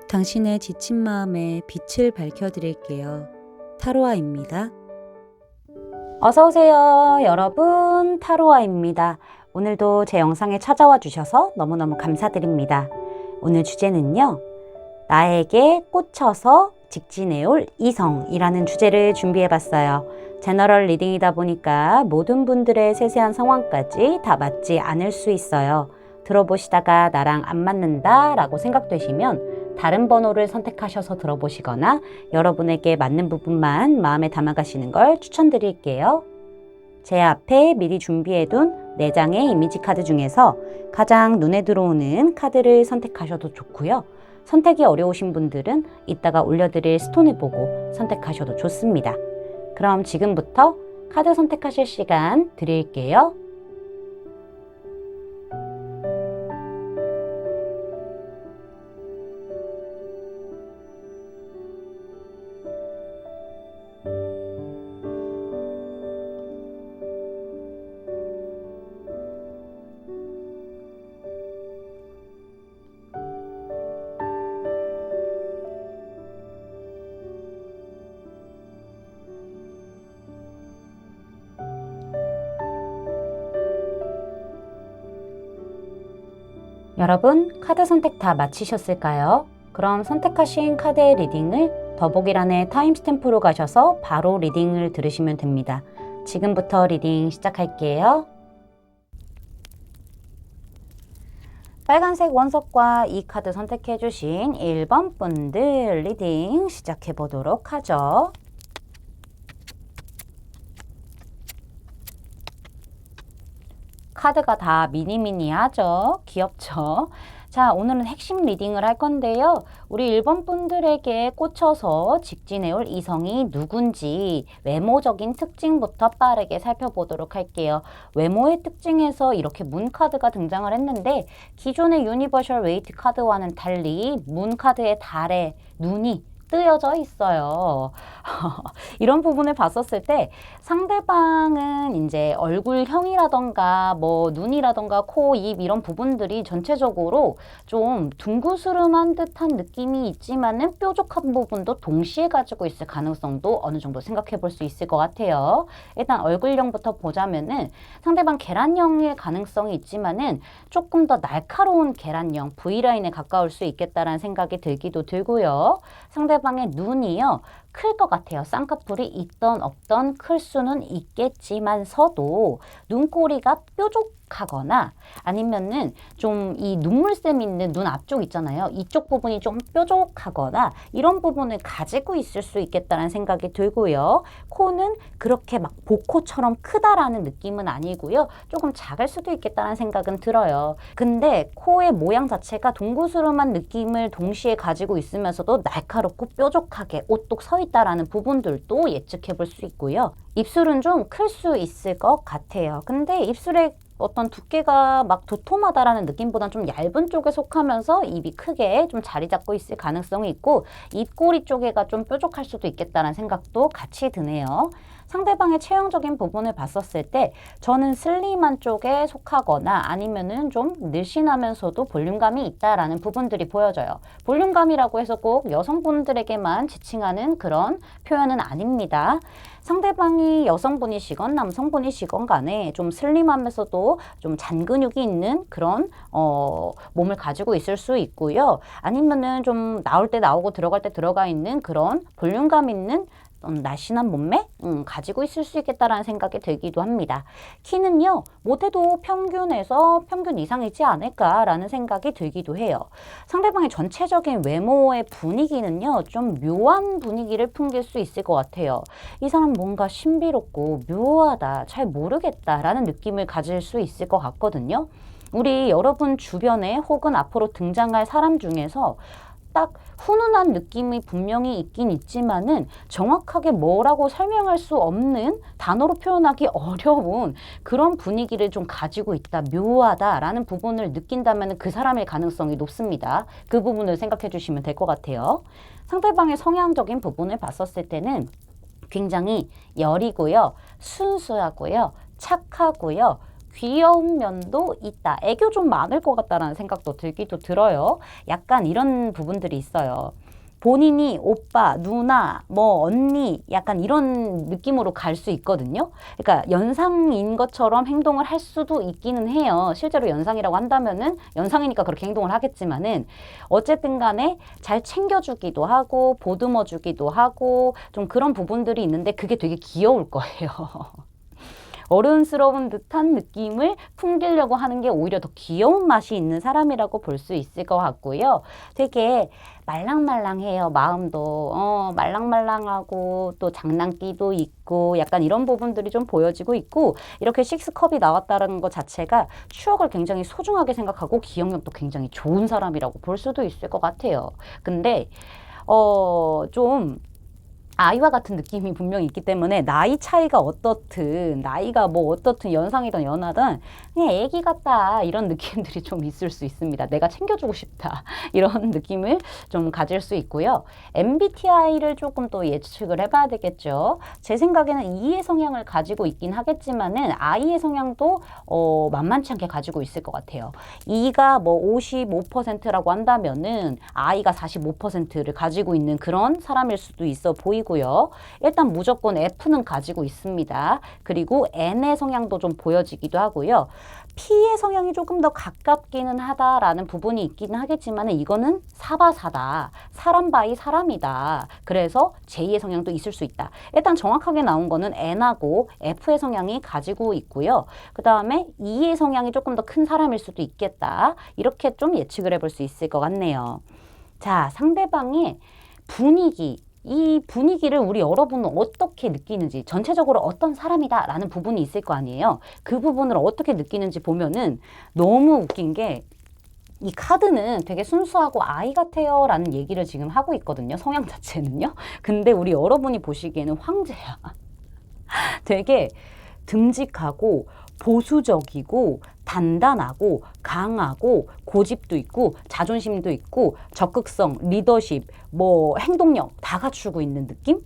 당신의 지친 마음에 빛을 밝혀드릴게요. 타로아입니다. 어서오세요 여러분, 타로아입니다. 오늘도 제 영상에 찾아와 주셔서 너무너무 감사드립니다. 오늘 주제는요, 나에게 꽂혀서 직진해올 이성이라는 주제를 준비해봤어요. 제너럴 리딩이다 보니까 모든 분들의 세세한 상황까지 다 맞지 않을 수 있어요. 들어보시다가 나랑 안 맞는다 라고 생각되시면 다른 번호를 선택하셔서 들어보시거나 여러분에게 맞는 부분만 마음에 담아가시는 걸 추천드릴게요. 제 앞에 미리 준비해둔 4장의 이미지 카드 중에서 가장 눈에 들어오는 카드를 선택하셔도 좋고요. 선택이 어려우신 분들은 이따가 올려드릴 스톤을 보고 선택하셔도 좋습니다. 그럼 지금부터 카드 선택하실 시간 드릴게요. 여러분, 카드 선택 다 마치셨을까요? 그럼 선택하신 카드의 리딩을 더보기란에 타임스탬프로 가셔서 바로 리딩을 들으시면 됩니다. 지금부터 리딩 시작할게요. 빨간색 원석과 이 카드 선택해주신 1번 분들 리딩 시작해보도록 하죠. 카드가 다 미니미니하죠? 귀엽죠? 자, 오늘은 핵심 리딩을 할 건데요. 우리 1번 분들에게 꽂혀서 직진해올 이성이 누군지 외모적인 특징부터 빠르게 살펴보도록 할게요. 외모의 특징에서 이렇게 문 카드가 등장을 했는데 기존의 유니버셜 웨이트 카드와는 달리 문 카드의 달에 눈이 뜨여져 있어요. 이런 부분을 봤었을 때 상대방은 이제 얼굴형이라던가 뭐 눈이라던가 코, 입 이런 부분들이 전체적으로 좀 둥그스름한 듯한 느낌이 있지만은 뾰족한 부분도 동시에 가지고 있을 가능성도 어느 정도 생각해 볼 수 있을 것 같아요. 일단 얼굴형부터 보자면은 상대방 계란형의 가능성이 있지만은 조금 더 날카로운 계란형, V라인에 가까울 수 있겠다라는 생각이 들기도 들고요. 상대방의 눈이요, 클 것 같아요. 쌍꺼풀이 있던 없던 클 수는 있겠지만서도 눈꼬리가 뾰족하거나 아니면은 좀 이 눈물샘 있는 눈 앞쪽 있잖아요. 이쪽 부분이 좀 뾰족하거나 이런 부분을 가지고 있을 수 있겠다는 생각이 들고요. 코는 그렇게 막 복코처럼 크다라는 느낌은 아니고요. 조금 작을 수도 있겠다는 생각은 들어요. 근데 코의 모양 자체가 동그스름한 느낌을 동시에 가지고 있으면서도 날카롭고 뾰족하게 오똑 서 있다라는 부분들도 예측해 볼 수 있고요. 입술은 좀 클 수 있을 것 같아요. 근데 입술의 어떤 두께가 막 도톰하다라는 느낌보다는 좀 얇은 쪽에 속하면서 입이 크게 좀 자리 잡고 있을 가능성이 있고 입꼬리 쪽에가 좀 뾰족할 수도 있겠다는 생각도 같이 드네요. 상대방의 체형적인 부분을 봤었을 때 저는 슬림한 쪽에 속하거나 아니면은 좀 늘씬하면서도 볼륨감이 있다라는 부분들이 보여져요. 볼륨감이라고 해서 꼭 여성분들에게만 지칭하는 그런 표현은 아닙니다. 상대방이 여성분이시건 남성분이시건 간에 좀 슬림하면서도 좀 잔근육이 있는 그런 몸을 가지고 있을 수 있고요. 아니면은 좀 나올 때 나오고 들어갈 때 들어가 있는 그런 볼륨감 있는 날씬한 몸매 가지고 있을 수 있겠다라는 생각이 들기도 합니다. 키는요, 못해도 평균에서 평균 이상이지 않을까라는 생각이 들기도 해요. 상대방의 전체적인 외모의 분위기는요, 좀 묘한 분위기를 풍길 수 있을 것 같아요. 이 사람 뭔가 신비롭고 묘하다, 잘 모르겠다라는 느낌을 가질 수 있을 것 같거든요. 우리 여러분 주변에 혹은 앞으로 등장할 사람 중에서 딱 훈훈한 느낌이 분명히 있긴 있지만은 정확하게 뭐라고 설명할 수 없는, 단어로 표현하기 어려운 그런 분위기를 좀 가지고 있다, 묘하다라는 부분을 느낀다면 그 사람일 가능성이 높습니다. 그 부분을 생각해 주시면 될 것 같아요. 상대방의 성향적인 부분을 봤었을 때는 굉장히 여리고요, 순수하고요, 착하고요, 귀여운 면도 있다. 애교 좀 많을 것 같다라는 생각도 들기도 들어요. 약간 이런 부분들이 있어요. 본인이 오빠, 누나, 뭐 언니 약간 이런 느낌으로 갈 수 있거든요. 그러니까 연상인 것처럼 행동을 할 수도 있기는 해요. 실제로 연상이라고 한다면은 연상이니까 그렇게 행동을 하겠지만은 어쨌든 간에 잘 챙겨주기도 하고 보듬어주기도 하고 좀 그런 부분들이 있는데 그게 되게 귀여울 거예요. 어른스러운 듯한 느낌을 풍기려고 하는 게 오히려 더 귀여운 맛이 있는 사람이라고 볼 수 있을 것 같고요. 되게 말랑말랑해요. 마음도 말랑말랑하고 또 장난기도 있고 약간 이런 부분들이 좀 보여지고 있고 이렇게 식스컵이 나왔다는 것 자체가 추억을 굉장히 소중하게 생각하고 기억력도 굉장히 좋은 사람이라고 볼 수도 있을 것 같아요. 근데 좀 아이와 같은 느낌이 분명히 있기 때문에 나이 차이가 어떻든 나이가 뭐 어떻든 연상이든 연하든 그냥 애기 같다 이런 느낌들이 좀 있을 수 있습니다. 내가 챙겨주고 싶다 이런 느낌을 좀 가질 수 있고요. MBTI를 조금 또 예측을 해봐야 되겠죠. 제 생각에는 E의 성향을 가지고 있긴 하겠지만은 I의 성향도 만만치 않게 가지고 있을 것 같아요. E가 뭐 55%라고 한다면은 I가 45%를 가지고 있는 그런 사람일 수도 있어 보이고 고요. 일단 무조건 F는 가지고 있습니다. 그리고 N의 성향도 좀 보여지기도 하고요. P의 성향이 조금 더 가깝기는 하다라는 부분이 있기는 하겠지만 이거는 사바사다. 사람 바이 사람이다. 그래서 J의 성향도 있을 수 있다. 일단 정확하게 나온 거는 N하고 F의 성향이 가지고 있고요. 그 다음에 E의 성향이 조금 더 큰 사람일 수도 있겠다. 이렇게 좀 예측을 해볼 수 있을 것 같네요. 자, 상대방의 분위기. 이 분위기를 우리 여러분은 어떻게 느끼는지 전체적으로 어떤 사람이다 라는 부분이 있을 거 아니에요. 그 부분을 어떻게 느끼는지 보면은 너무 웃긴 게 이 카드는 되게 순수하고 아이 같아요 라는 얘기를 지금 하고 있거든요. 성향 자체는요. 근데 우리 여러분이 보시기에는 황제야. 되게 듬직하고 보수적이고 단단하고 강하고 고집도 있고 자존심도 있고 적극성, 리더십, 뭐 행동력 다 갖추고 있는 느낌?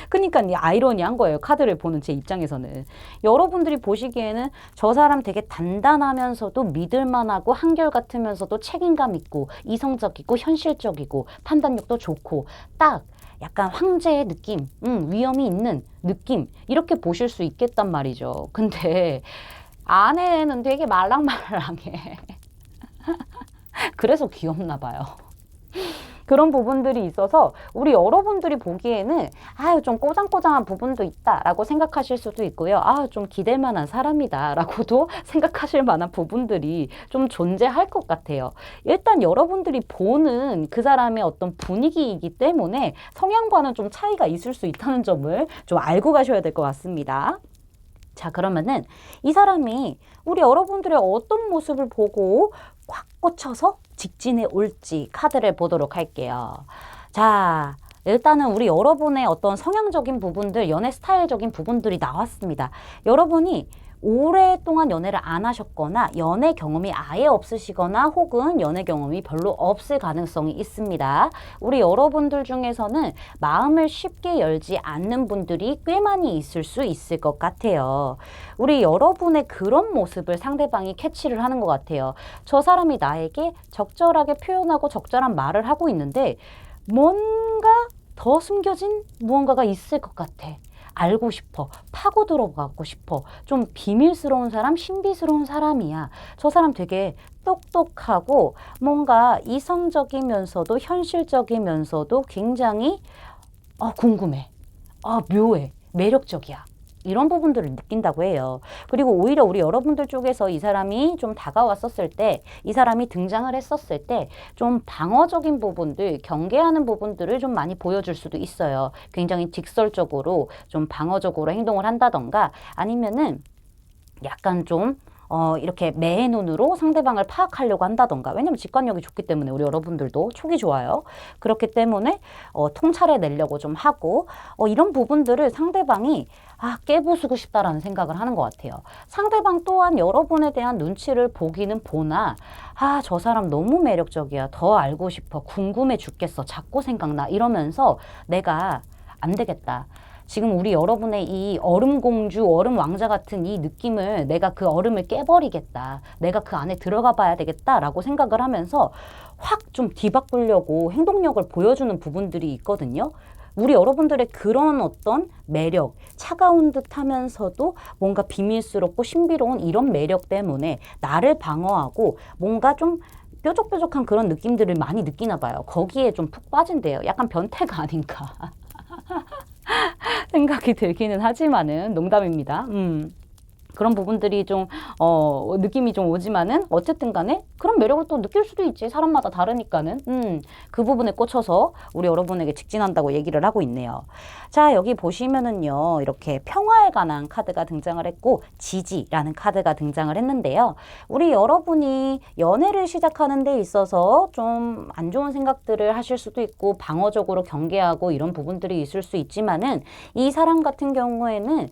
그러니까 이 아이러니한 거예요. 카드를 보는 제 입장에서는. 여러분들이 보시기에는 저 사람 되게 단단하면서도 믿을만하고 한결같으면서도 책임감 있고 이성적이고 현실적이고 판단력도 좋고 딱 약간 황제의 느낌, 위험이 있는 느낌 이렇게 보실 수 있겠단 말이죠. 근데 아내는 되게 말랑말랑해. 그래서 귀엽나 봐요. 그런 부분들이 있어서 우리 여러분들이 보기에는 아유 좀 꼬장꼬장한 부분도 있다라고 생각하실 수도 있고요. 아유 좀 기댈 만한 사람이다라고도 생각하실 만한 부분들이 좀 존재할 것 같아요. 일단 여러분들이 보는 그 사람의 어떤 분위기이기 때문에 성향과는 좀 차이가 있을 수 있다는 점을 좀 알고 가셔야 될 것 같습니다. 자, 그러면은 이 사람이 우리 여러분들의 어떤 모습을 보고 꽉 꽂혀서 직진해 올지 카드를 보도록 할게요. 자, 일단은 우리 여러분의 어떤 성향적인 부분들, 연애 스타일적인 부분들이 나왔습니다. 여러분이 오랫동안 연애를 안 하셨거나 연애 경험이 아예 없으시거나 혹은 연애 경험이 별로 없을 가능성이 있습니다. 우리 여러분들 중에서는 마음을 쉽게 열지 않는 분들이 꽤 많이 있을 수 있을 것 같아요. 우리 여러분의 그런 모습을 상대방이 캐치를 하는 것 같아요. 저 사람이 나에게 적절하게 표현하고 적절한 말을 하고 있는데 뭔가 더 숨겨진 무언가가 있을 것 같아. 알고 싶어. 파고 들어가고 싶어. 좀 비밀스러운 사람, 신비스러운 사람이야. 저 사람 되게 똑똑하고 뭔가 이성적이면서도 현실적이면서도 굉장히 궁금해. 묘해. 매력적이야. 이런 부분들을 느낀다고 해요. 그리고 오히려 우리 여러분들 쪽에서 이 사람이 좀 다가왔었을 때, 이 사람이 등장을 했었을 때 좀 방어적인 부분들, 경계하는 부분들을 좀 많이 보여줄 수도 있어요. 굉장히 직설적으로 좀 방어적으로 행동을 한다던가 아니면은 약간 좀 이렇게 매의 눈으로 상대방을 파악하려고 한다던가. 왜냐면 직관력이 좋기 때문에 우리 여러분들도 촉이 좋아요. 그렇기 때문에 통찰해 내려고 좀 하고 이런 부분들을 상대방이 깨부수고 싶다라는 생각을 하는 것 같아요. 상대방 또한 여러분에 대한 눈치를 보기는 보나 저 사람 너무 매력적이야. 더 알고 싶어. 궁금해 죽겠어. 자꾸 생각나. 이러면서 내가 안 되겠다. 지금 우리 여러분의 이 얼음공주, 얼음왕자 같은 이 느낌을 내가 그 얼음을 깨버리겠다. 내가 그 안에 들어가 봐야 되겠다라고 생각을 하면서 확 좀 뒤바꾸려고 행동력을 보여주는 부분들이 있거든요. 우리 여러분들의 그런 어떤 매력, 차가운 듯 하면서도 뭔가 비밀스럽고 신비로운 이런 매력 때문에 나를 방어하고 뭔가 좀 뾰족뾰족한 그런 느낌들을 많이 느끼나 봐요. 거기에 좀 푹 빠진대요. 약간 변태가 아닌가 생각이 들기는 하지만은 농담입니다. 그런 부분들이 좀 느낌이 좀 오지만은 어쨌든 간에 그런 매력을 또 느낄 수도 있지. 사람마다 다르니까는. 그 부분에 꽂혀서 우리 여러분에게 직진한다고 얘기를 하고 있네요. 자, 여기 보시면은요. 이렇게 평화에 관한 카드가 등장을 했고 지지라는 카드가 등장을 했는데요. 우리 여러분이 연애를 시작하는 데 있어서 좀 안 좋은 생각들을 하실 수도 있고 방어적으로 경계하고 이런 부분들이 있을 수 있지만은 이 사람 같은 경우에는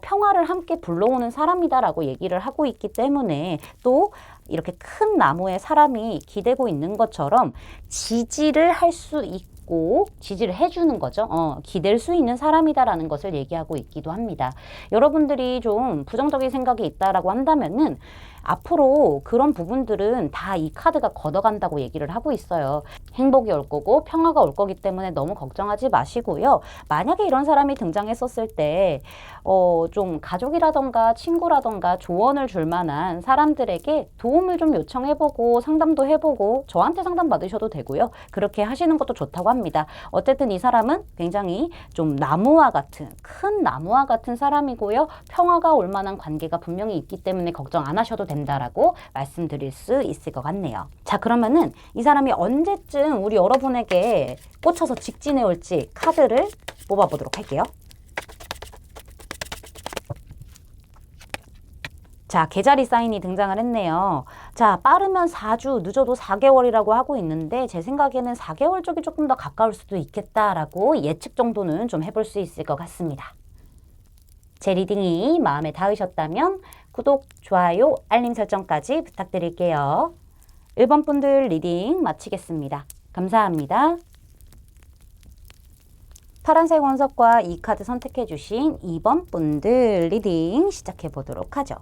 평화를 함께 불러오는 사람이다라고 얘기를 하고 있기 때문에 또 이렇게 큰 나무에 사람이 기대고 있는 것처럼 지지를 할 수 있고 지지를 해주는 거죠. 기댈 수 있는 사람이다라는 것을 얘기하고 있기도 합니다. 여러분들이 좀 부정적인 생각이 있다라고 한다면은 앞으로 그런 부분들은 다 이 카드가 걷어간다고 얘기를 하고 있어요. 행복이 올 거고 평화가 올 거기 때문에 너무 걱정하지 마시고요. 만약에 이런 사람이 등장했었을 때 좀 가족이라던가 친구라던가 조언을 줄 만한 사람들에게 도움을 좀 요청해보고 상담도 해보고 저한테 상담 받으셔도 되고요. 그렇게 하시는 것도 좋다고 합니다. 어쨌든 이 사람은 굉장히 좀 나무와 같은 큰 나무와 같은 사람이고요. 평화가 올 만한 관계가 분명히 있기 때문에 걱정 안 하셔도 된다라고 말씀드릴 수 있을 것 같네요. 자, 그러면은 이 사람이 언제쯤 우리 여러분에게 꽂혀서 직진해 올지 카드를 뽑아보도록 할게요. 자, 개자리 사인이 등장을 했네요. 자, 빠르면 4주, 늦어도 4개월이라고 하고 있는데 제 생각에는 4개월 쪽이 조금 더 가까울 수도 있겠다라고 예측 정도는 좀 해볼 수 있을 것 같습니다. 제 리딩이 마음에 닿으셨다면 구독, 좋아요, 알림 설정까지 부탁드릴게요. 1번 분들 리딩 마치겠습니다. 감사합니다. 파란색 원석과 이 카드 선택해 주신 2번 분들 리딩 시작해 보도록 하죠.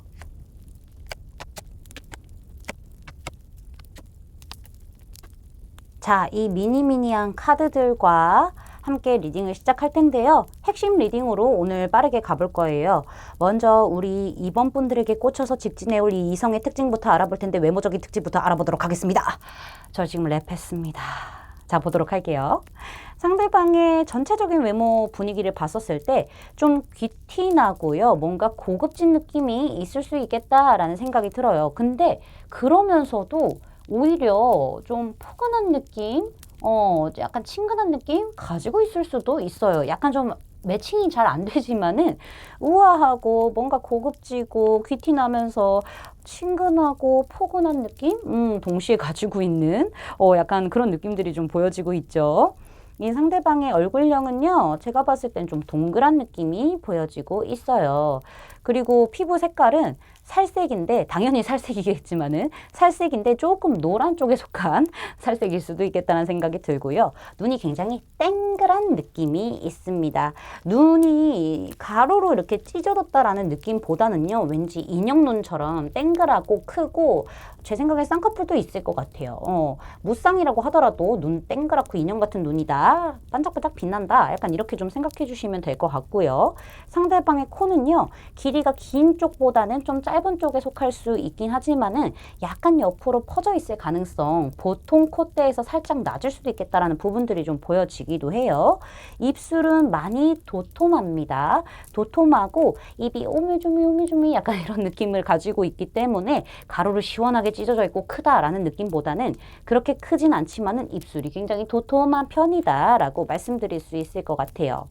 자, 이 미니미니한 카드들과 함께 리딩을 시작할 텐데요. 핵심 리딩으로 오늘 빠르게 가볼 거예요. 먼저 우리 2번 분들에게 꽂혀서 직진해올 이 이성의 특징부터 알아볼 텐데 외모적인 특징부터 알아보도록 하겠습니다. 저 지금 랩했습니다. 자, 보도록 할게요. 상대방의 전체적인 외모 분위기를 봤었을 때 좀 귀티나고요. 뭔가 고급진 느낌이 있을 수 있겠다라는 생각이 들어요. 근데 그러면서도 오히려 좀 포근한 느낌, 약간 친근한 느낌 가지고 있을 수도 있어요. 약간 좀 매칭이 잘 안 되지만은 우아하고 뭔가 고급지고 귀티나면서 친근하고 포근한 느낌? 동시에 가지고 있는 약간 그런 느낌들이 좀 보여지고 있죠. 이 상대방의 얼굴형은요, 제가 봤을 땐 좀 동그란 느낌이 보여지고 있어요. 그리고 피부 색깔은 살색인데, 당연히 살색이겠지만은, 살색인데 조금 노란 쪽에 속한 살색일 수도 있겠다는 생각이 들고요. 눈이 굉장히 땡그란 느낌이 있습니다. 눈이 가로로 이렇게 찢어졌다라는 느낌보다는요, 왠지 인형눈처럼 땡그랗고 크고, 제 생각에 쌍꺼풀도 있을 것 같아요. 무쌍이라고 하더라도 눈 땡그랗고 인형 같은 눈이다. 반짝반짝 빛난다. 약간 이렇게 좀 생각해 주시면 될 것 같고요. 상대방의 코는요. 길이가 긴 쪽보다는 좀 짧은 쪽에 속할 수 있긴 하지만은 약간 옆으로 퍼져 있을 가능성, 보통 콧대에서 살짝 낮을 수도 있겠다라는 부분들이 좀 보여지기도 해요. 입술은 많이 도톰합니다. 도톰하고 입이 오밀조밀 약간 이런 느낌을 가지고 있기 때문에 가로로 시원하게 찢어져 있고 크다라는 느낌보다는 그렇게 크진 않지만은 입술이 굉장히 도톰한 편이다라고 말씀드릴 수 있을 것 같아요.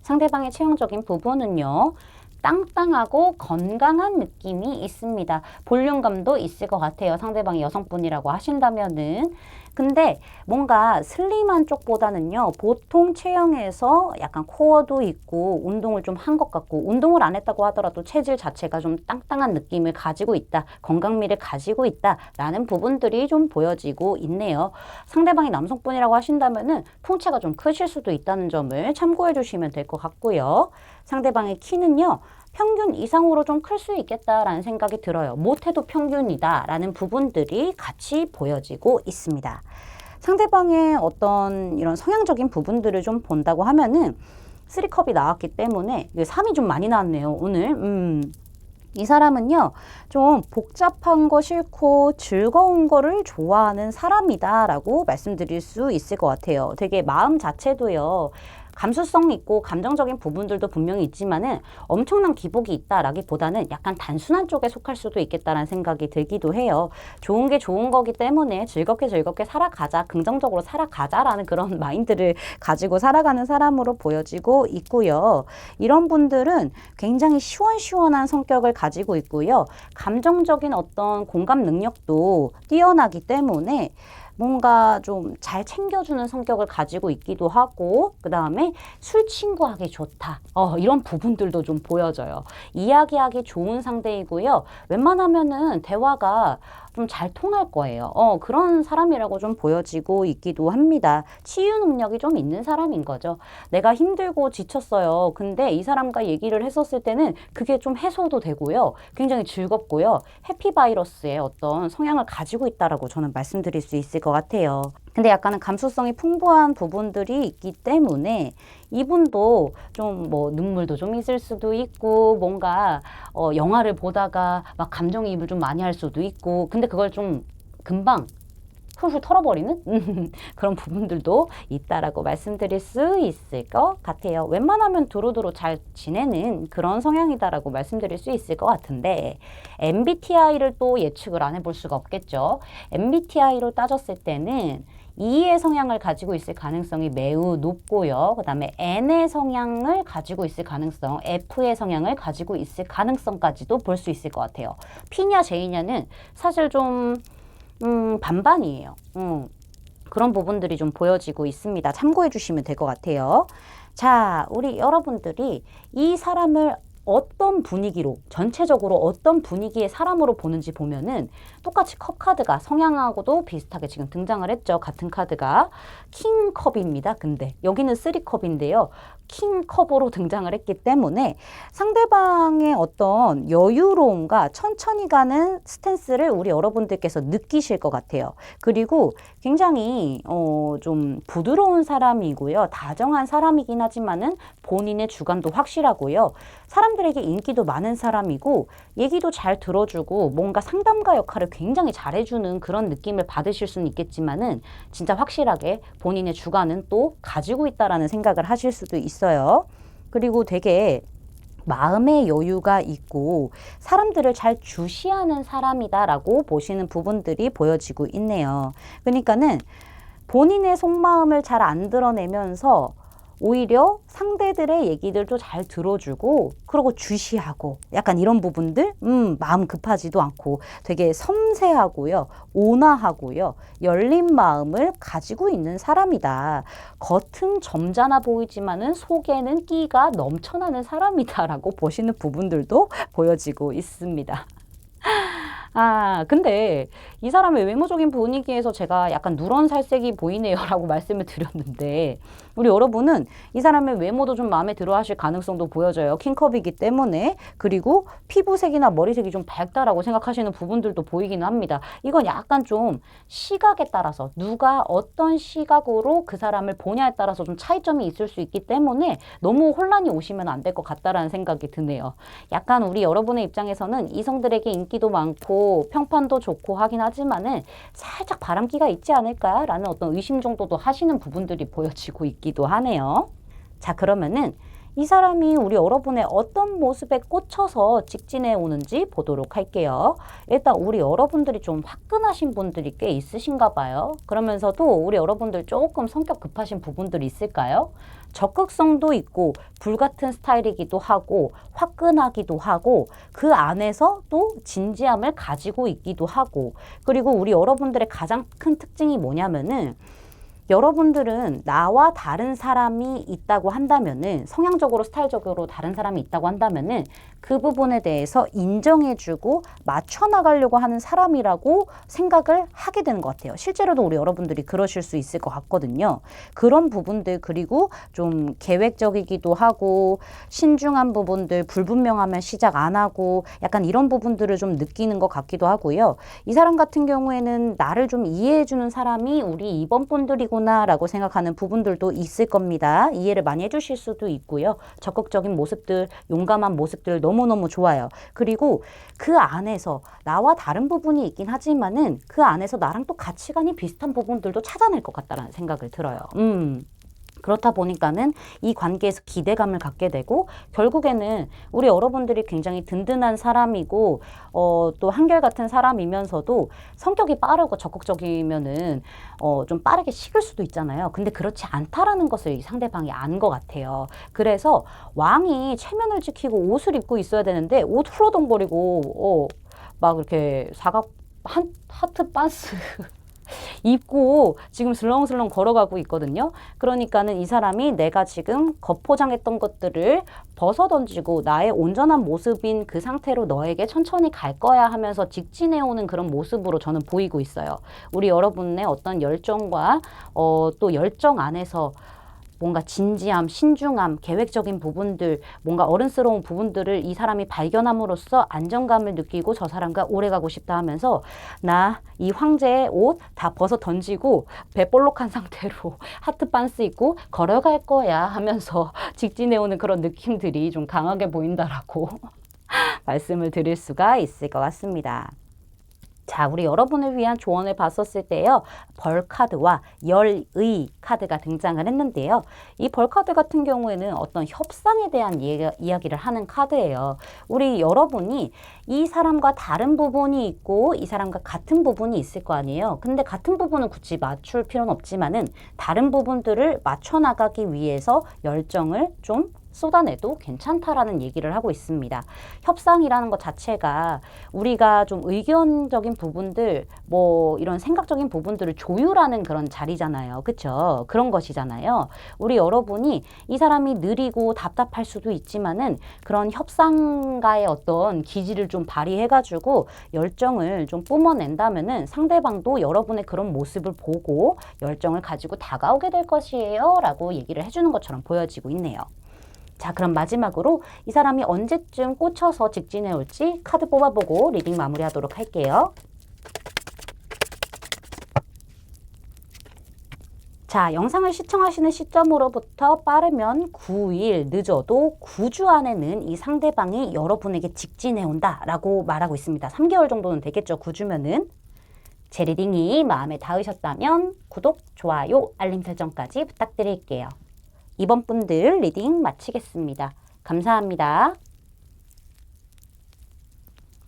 상대방의 체형적인 부분은요. 땅땅하고 건강한 느낌이 있습니다. 볼륨감도 있을 것 같아요. 상대방이 여성분이라고 하신다면은. 근데 뭔가 슬림한 쪽보다는요, 보통 체형에서 약간 코어도 있고 운동을 좀 한 것 같고, 운동을 안 했다고 하더라도 체질 자체가 좀 땅땅한 느낌을 가지고 있다, 건강미를 가지고 있다 라는 부분들이 좀 보여지고 있네요. 상대방이 남성분이라고 하신다면은 통체가 좀 크실 수도 있다는 점을 참고해 주시면 될 것 같고요. 상대방의 키는요, 평균 이상으로 좀 클 수 있겠다라는 생각이 들어요. 못해도 평균이다 라는 부분들이 같이 보여지고 있습니다. 상대방의 어떤 이런 성향적인 부분들을 좀 본다고 하면은 3컵이 나왔기 때문에 3이 좀 많이 나왔네요, 오늘. 이 사람은요, 좀 복잡한 거 싫고 즐거운 거를 좋아하는 사람이다 라고 말씀드릴 수 있을 것 같아요. 되게 마음 자체도요, 감수성 있고 감정적인 부분들도 분명히 있지만은 엄청난 기복이 있다라기보다는 약간 단순한 쪽에 속할 수도 있겠다라는 생각이 들기도 해요. 좋은 게 좋은 거기 때문에 즐겁게 살아가자, 긍정적으로 살아가자라는 그런 마인드를 가지고 살아가는 사람으로 보여지고 있고요. 이런 분들은 굉장히 시원시원한 성격을 가지고 있고요. 감정적인 어떤 공감 능력도 뛰어나기 때문에 뭔가 좀 잘 챙겨주는 성격을 가지고 있기도 하고, 그 다음에 술 친구하기 좋다. 이런 부분들도 좀 보여져요. 이야기하기 좋은 상대이고요. 웬만하면은 대화가 좀 잘 통할 거예요. 그런 사람이라고 좀 보여지고 있기도 합니다. 치유 능력이 좀 있는 사람인 거죠. 내가 힘들고 지쳤어요. 근데 이 사람과 얘기를 했었을 때는 그게 좀 해소도 되고요. 굉장히 즐겁고요. 해피바이러스의 어떤 성향을 가지고 있다라고 저는 말씀드릴 수 있을 것 같아요. 근데 약간은 감수성이 풍부한 부분들이 있기 때문에 이분도 좀 뭐 눈물도 좀 있을 수도 있고, 뭔가 영화를 보다가 막 감정이입을 좀 많이 할 수도 있고, 근데 그걸 좀 금방 훌훌 털어버리는 그런 부분들도 있다라고 말씀드릴 수 있을 것 같아요. 웬만하면 두루두루 잘 지내는 그런 성향이다라고 말씀드릴 수 있을 것 같은데, MBTI를 또 예측을 안 해볼 수가 없겠죠. MBTI로 따졌을 때는 E의 성향을 가지고 있을 가능성이 매우 높고요. 그 다음에 N의 성향을 가지고 있을 가능성, F의 성향을 가지고 있을 가능성까지도 볼 수 있을 것 같아요. P냐 J냐는 사실 좀 반반이에요. 그런 부분들이 좀 보여지고 있습니다. 참고해 주시면 될 것 같아요. 자, 우리 여러분들이 이 사람을 어떤 분위기로, 전체적으로 어떤 분위기의 사람으로 보는지 보면은 똑같이 컵 카드가 성향하고도 비슷하게 지금 등장을 했죠. 같은 카드가 킹컵입니다. 근데 여기는 3컵인데요. 킹컵으로 등장을 했기 때문에 상대방의 어떤 여유로움과 천천히 가는 스탠스를 우리 여러분들께서 느끼실 것 같아요. 그리고 굉장히 좀 부드러운 사람이고요. 다정한 사람이긴 하지만은 본인의 주관도 확실하고요. 사람들에게 인기도 많은 사람이고, 얘기도 잘 들어주고 뭔가 상담가 역할을 굉장히 잘해주는 그런 느낌을 받으실 수는 있겠지만은 진짜 확실하게 본인의 주관은 또 가지고 있다라는 생각을 하실 수도 있어요. 그리고 되게 마음의 여유가 있고 사람들을 잘 주시하는 사람이다라고 보시는 부분들이 보여지고 있네요. 그러니까는 본인의 속마음을 잘 안 드러내면서 오히려 상대들의 얘기들도 잘 들어주고, 그러고 주시하고, 약간 이런 부분들, 마음 급하지도 않고 되게 섬세하고요, 온화하고요, 열린 마음을 가지고 있는 사람이다. 겉은 점잖아 보이지만은 속에는 끼가 넘쳐나는 사람이다라고 보시는 부분들도 보여지고 있습니다. 근데 이 사람의 외모적인 분위기에서 제가 약간 누런 살색이 보이네요 라고 말씀을 드렸는데, 우리 여러분은 이 사람의 외모도 좀 마음에 들어 하실 가능성도 보여져요. 킹컵이기 때문에. 그리고 피부색이나 머리색이 좀 밝다라고 생각하시는 부분들도 보이기는 합니다. 이건 약간 좀 시각에 따라서, 누가 어떤 시각으로 그 사람을 보냐에 따라서 좀 차이점이 있을 수 있기 때문에 너무 혼란이 오시면 안 될 것 같다라는 생각이 드네요. 약간 우리 여러분의 입장에서는 이성들에게 인기도 많고 평판도 좋고 하긴 하지만은 살짝 바람기가 있지 않을까라는 어떤 의심 정도도 하시는 부분들이 보여지고 있기도 하네요. 자, 그러면은 이 사람이 우리 여러분의 어떤 모습에 꽂혀서 직진해 오는지 보도록 할게요. 일단 우리 여러분들이 좀 화끈하신 분들이 꽤 있으신가 봐요. 그러면서도 우리 여러분들 조금 성격 급하신 부분들이 있을까요? 적극성도 있고 불같은 스타일이기도 하고 화끈하기도 하고 그 안에서 또 진지함을 가지고 있기도 하고, 그리고 우리 여러분들의 가장 큰 특징이 뭐냐면은 여러분들은 나와 다른 사람이 있다고 한다면은, 성향적으로 스타일적으로 다른 사람이 있다고 한다면은 그 부분에 대해서 인정해주고 맞춰나가려고 하는 사람이라고 생각을 하게 되는 것 같아요. 실제로도 우리 여러분들이 그러실 수 있을 것 같거든요. 그런 부분들, 그리고 좀 계획적이기도 하고 신중한 부분들, 불분명하면 시작 안 하고 약간 이런 부분들을 좀 느끼는 것 같기도 하고요. 이 사람 같은 경우에는 나를 좀 이해해주는 사람이 우리 2번 분들이구나 라고 생각하는 부분들도 있을 겁니다. 이해를 많이 해주실 수도 있고요. 적극적인 모습들, 용감한 모습들 너무너무 좋아요. 그리고 그 안에서 나와 다른 부분이 있긴 하지만은 그 안에서 나랑 또 가치관이 비슷한 부분들도 찾아낼 것 같다는 생각을 들어요. 그렇다 보니까는 이 관계에서 기대감을 갖게 되고, 결국에는 우리 여러분들이 굉장히 든든한 사람이고 또 한결같은 사람이면서도 성격이 빠르고 적극적이면은 좀 빠르게 식을 수도 있잖아요. 근데 그렇지 않다라는 것을 이 상대방이 안 것 같아요. 그래서 왕이 체면을 지키고 옷을 입고 있어야 되는데 옷 후러덩거리고 막 이렇게 하트 반스 입고 지금 슬렁슬렁 걸어가고 있거든요. 그러니까는 이 사람이 내가 지금 겉포장했던 것들을 벗어던지고 나의 온전한 모습인 그 상태로 너에게 천천히 갈 거야 하면서 직진해오는 그런 모습으로 저는 보이고 있어요. 우리 여러분의 어떤 열정과 또 열정 안에서 뭔가 진지함, 신중함, 계획적인 부분들, 뭔가 어른스러운 부분들을 이 사람이 발견함으로써 안정감을 느끼고 저 사람과 오래가고 싶다 하면서 나 이 황제의 옷 다 벗어 던지고 배볼록한 상태로 하트 반스 입고 걸어갈 거야 하면서 직진해오는 그런 느낌들이 좀 강하게 보인다라고 말씀을 드릴 수가 있을 것 같습니다. 자, 우리 여러분을 위한 조언을 봤었을 때요, 벌 카드와 열의 카드가 등장을 했는데요. 이 벌 카드 같은 경우에는 어떤 협상에 대한 이야기를 하는 카드예요. 우리 여러분이 이 사람과 다른 부분이 있고 이 사람과 같은 부분이 있을 거 아니에요. 근데 같은 부분은 굳이 맞출 필요는 없지만은 다른 부분들을 맞춰 나가기 위해서 열정을 좀 쏟아내도 괜찮다라는 얘기를 하고 있습니다. 협상이라는 것 자체가 우리가 좀 의견적인 부분들, 뭐 이런 생각적인 부분들을 조율하는 그런 자리잖아요. 그쵸? 그런 것이잖아요. 우리 여러분이 이 사람이 느리고 답답할 수도 있지만은 그런 협상가의 어떤 기질을 좀 발휘해가지고 열정을 좀 뿜어낸다면은 상대방도 여러분의 그런 모습을 보고 열정을 가지고 다가오게 될 것이에요 라고 얘기를 해주는 것처럼 보여지고 있네요. 자, 그럼 마지막으로 이 사람이 언제쯤 꽂혀서 직진해 올지 카드 뽑아보고 리딩 마무리하도록 할게요. 자, 영상을 시청하시는 시점으로부터 빠르면 9일, 늦어도 9주 안에는 이 상대방이 여러분에게 직진해 온다 라고 말하고 있습니다. 3개월 정도는 되겠죠, 9주면은. 제 리딩이 마음에 닿으셨다면 구독, 좋아요, 알림 설정까지 부탁드릴게요. 이번 분들 리딩 마치겠습니다. 감사합니다.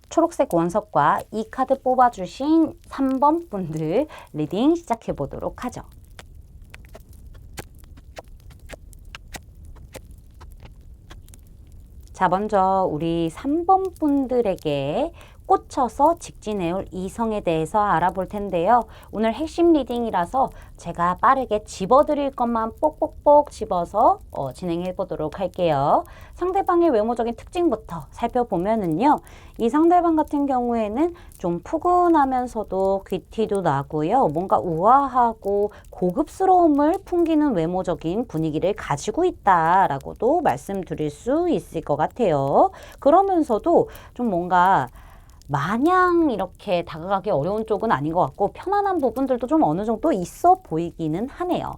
초록색 원석과 이 카드 뽑아주신 3번 분들 리딩 시작해 보도록 하죠. 자, 먼저 우리 3번 분들에게 꽂혀서 직진해올 이성에 대해서 알아볼 텐데요. 오늘 핵심 리딩이라서 제가 빠르게 집어드릴 것만 뽁뽁뽁 집어서 진행해 보도록 할게요. 상대방의 외모적인 특징부터 살펴보면은요. 이 상대방 같은 경우에는 좀 푸근하면서도 귀티도 나고요. 뭔가 우아하고 고급스러움을 풍기는 외모적인 분위기를 가지고 있다라고도 말씀드릴 수 있을 것 같아요. 그러면서도 좀 뭔가 마냥 이렇게 다가가기 어려운 쪽은 아닌 것 같고 편안한 부분들도 좀 어느 정도 있어 보이기는 하네요.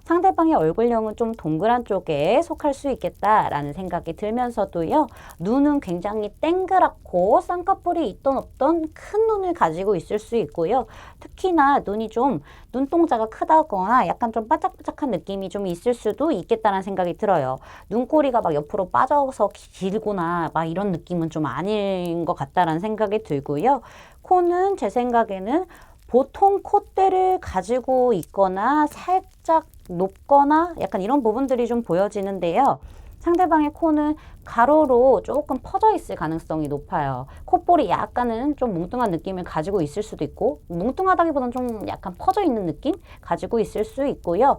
상대방의 얼굴형은 좀 동그란 쪽에 속할 수 있겠다라는 생각이 들면서도요. 눈은 굉장히 땡그랗고 쌍꺼풀이 있던 없던 큰 눈을 가지고 있을 수 있고요. 특히나 눈이 좀 눈동자가 크다거나 약간 좀 바짝바짝한 느낌이 좀 있을 수도 있겠다는 생각이 들어요. 눈꼬리가 막 옆으로 빠져서 길거나 막 이런 느낌은 좀 아닌 것 같다라는 생각이 들고요. 코는 제 생각에는 보통 콧대를 가지고 있거나 살짝 높거나 약간 이런 부분들이 좀 보여지는데요. 상대방의 코는 가로로 조금 퍼져 있을 가능성이 높아요. 콧볼이 약간은 좀 뭉뚱한 느낌을 가지고 있을 수도 있고, 뭉뚱하다기보다는 좀 약간 퍼져 있는 느낌 가지고 있을 수 있고요.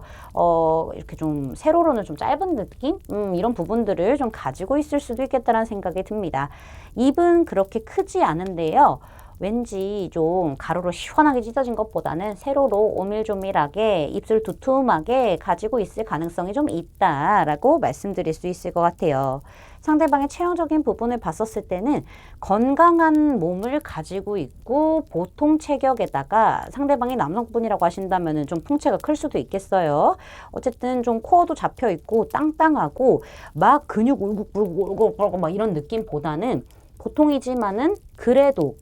이렇게 좀 세로로는 좀 짧은 느낌? 이런 부분들을 좀 가지고 있을 수도 있겠다는 생각이 듭니다. 입은 그렇게 크지 않은데요. 왠지 좀 가로로 시원하게 찢어진 것보다는 세로로 오밀조밀하게 입술 두툼하게 가지고 있을 가능성이 좀 있다라고 말씀드릴 수 있을 것 같아요. 상대방의 체형적인 부분을 봤었을 때는 건강한 몸을 가지고 있고 보통 체격에다가 상대방이 남성분이라고 하신다면 좀 풍채가 클 수도 있겠어요. 어쨌든 좀 코어도 잡혀 있고 땅땅하고 막 근육 울긋불긋 막 이런 느낌보다는 보통이지만은 그래도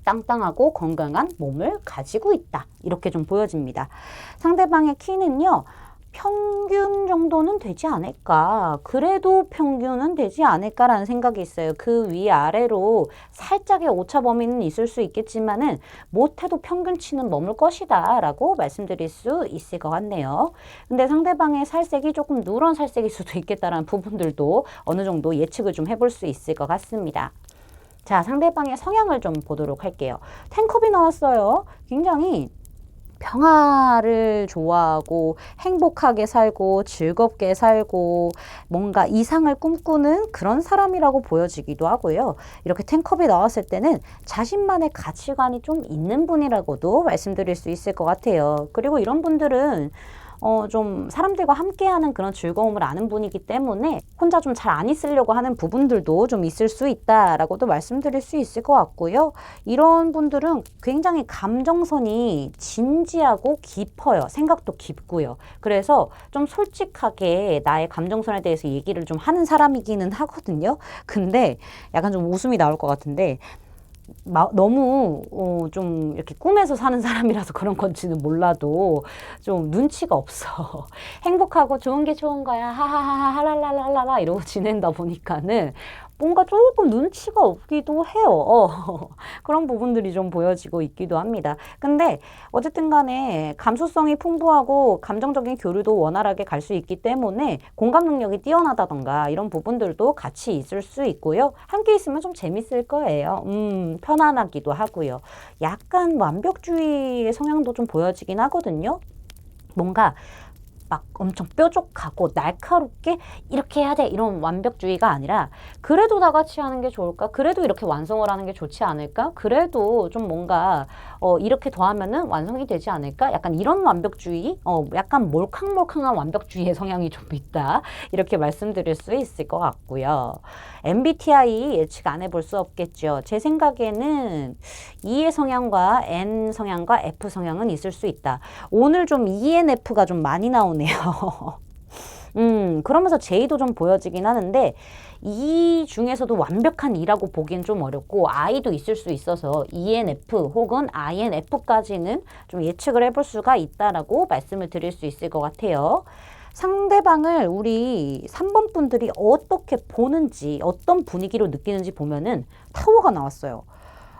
땅땅하고 건강한 몸을 가지고 있다. 이렇게 좀 보여집니다. 상대방의 키는요. 평균 정도는 되지 않을까. 그래도 평균은 되지 않을까라는 생각이 있어요. 그 위아래로 살짝의 오차 범위는 있을 수 있겠지만은 못해도 평균치는 머물 것이다 라고 말씀드릴 수 있을 것 같네요. 근데 상대방의 살색이 조금 누런 살색일 수도 있겠다라는 부분들도 어느 정도 예측을 좀 해볼 수 있을 것 같습니다. 자, 상대방의 성향을 좀 보도록 할게요. 텐컵이 나왔어요. 굉장히 평화를 좋아하고 행복하게 살고 즐겁게 살고 뭔가 이상을 꿈꾸는 그런 사람이라고 보여지기도 하고요. 이렇게 텐컵이 나왔을 때는 자신만의 가치관이 좀 있는 분이라고도 말씀드릴 수 있을 것 같아요. 그리고 이런 분들은 좀 사람들과 함께하는 그런 즐거움을 아는 분이기 때문에 혼자 좀 잘 안 있으려고 하는 부분들도 좀 있을 수 있다라고도 말씀드릴 수 있을 것 같고요. 이런 분들은 굉장히 감정선이 진지하고 깊어요. 생각도 깊고요. 그래서 좀 솔직하게 나의 감정선에 대해서 얘기를 좀 하는 사람이기는 하거든요. 근데 약간 좀 웃음이 나올 것 같은데 너무 좀 이렇게 꿈에서 사는 사람이라서 그런 건지는 몰라도 좀 눈치가 없어. 행복하고 좋은 게 좋은 거야. 하하하하 하랄랄랄라 이러고 지낸다 보니까는 뭔가 조금 눈치가 없기도 해요. 그런 부분들이 좀 보여지고 있기도 합니다. 근데 어쨌든 간에 감수성이 풍부하고 감정적인 교류도 원활하게 갈 수 있기 때문에 공감 능력이 뛰어나다던가 이런 부분들도 같이 있을 수 있고요. 함께 있으면 좀 재밌을 거예요. 편안하기도 하고요. 약간 완벽주의의 성향도 좀 보여지긴 하거든요. 뭔가 막 엄청 뾰족하고 날카롭게 이렇게 해야 돼 이런 완벽주의가 아니라 그래도 다 같이 하는 게 좋을까? 그래도 이렇게 완성을 하는 게 좋지 않을까? 그래도 좀 뭔가 이렇게 더하면은 완성이 되지 않을까? 약간 이런 완벽주의, 약간 몰캉몰캉한 완벽주의의 성향이 좀 있다. 이렇게 말씀드릴 수 있을 것 같고요. MBTI 예측 안 해볼 수 없겠죠. 제 생각에는 E의 성향과 N 성향과 F 성향은 있을 수 있다. 오늘 좀 ENF가 좀 많이 나오네요. 그러면서 J도 좀 보여지긴 하는데 E 중에서도 완벽한 E라고 보기엔 좀 어렵고 I도 있을 수 있어서 ENF 혹은 INF까지는 좀 예측을 해볼 수가 있다라고 말씀을 드릴 수 있을 것 같아요. 상대방을 우리 3번 분들이 어떻게 보는지 어떤 분위기로 느끼는지 보면은 타워가 나왔어요.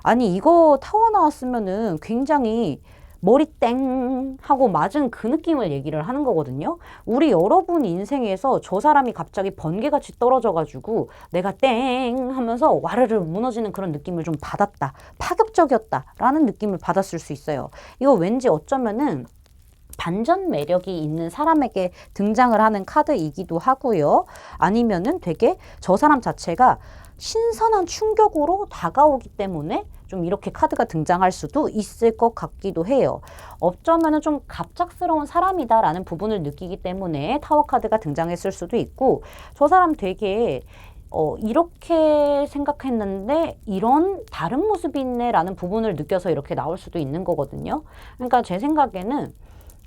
아니 이거 타워 나왔으면은 굉장히 머리 땡 하고 맞은 그 느낌을 얘기를 하는 거거든요. 우리 여러분 인생에서 저 사람이 갑자기 번개같이 떨어져가지고 내가 땡 하면서 와르르 무너지는 그런 느낌을 좀 받았다. 파격적이었다 라는 느낌을 받았을 수 있어요. 이거 왠지 어쩌면은 반전 매력이 있는 사람에게 등장을 하는 카드이기도 하고요. 아니면은 되게 저 사람 자체가 신선한 충격으로 다가오기 때문에 좀 이렇게 카드가 등장할 수도 있을 것 같기도 해요. 어쩌면은 좀 갑작스러운 사람이다라는 부분을 느끼기 때문에 타워 카드가 등장했을 수도 있고 저 사람 되게 이렇게 생각했는데 이런 다른 모습이 있네 라는 부분을 느껴서 이렇게 나올 수도 있는 거거든요. 그러니까 제 생각에는